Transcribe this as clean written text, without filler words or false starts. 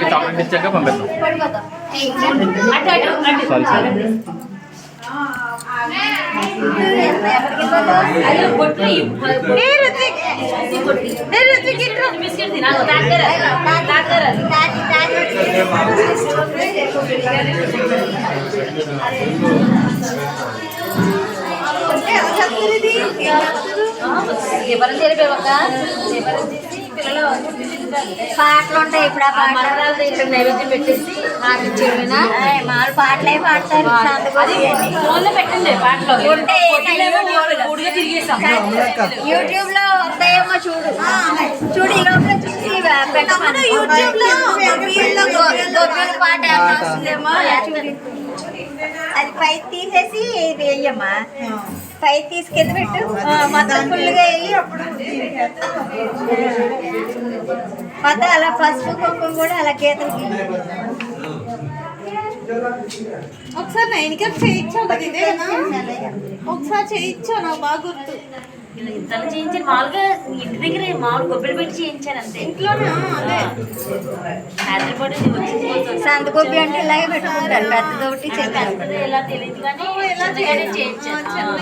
Chocolate ఇచ్చాక పంపిద్దాం. పాటలు ఉంటాయి. ఇప్పుడు ఆ పాటలు ఇక్కడ నైవేద్యం పెట్టేసి మామూలు పాటలే పాడతారు. పెట్టండి పాటలు యూట్యూబ్ లో వస్తాయేమో చూడు చూడు ఈ లోపల చూసి పెట్టమను. యూట్యూబ్ లో పాట వస్తుందేమో అది పైకి తీసేసి ఇది వెయ్యమ్మా. పైకి తీసుకెళ్ళి పెట్టు మొత్తం ఫుల్గా వేయి. అప్పుడు మొత్తం అలా పసుపు కుంకుమ కూడా అలా గీతలకి ఒకసారి నైన్కి చేయించావు కదా ఇదేనా? ఒకసారి చేయించావు నాకు బాగా గుర్తు. ఇంతలో చేయించాను మామూలుగా ఇంటి దగ్గర మామూలు కొబ్బరి పెట్టి చేయించాను అంతే. ఇంట్లోనే అదే సంతకొబ్బి అంటే ఇలాగే పెట్టుకుంటారు. పెద్దదొకటి పెద్దది ఎలా తెలియదు కానీ చేయించాను.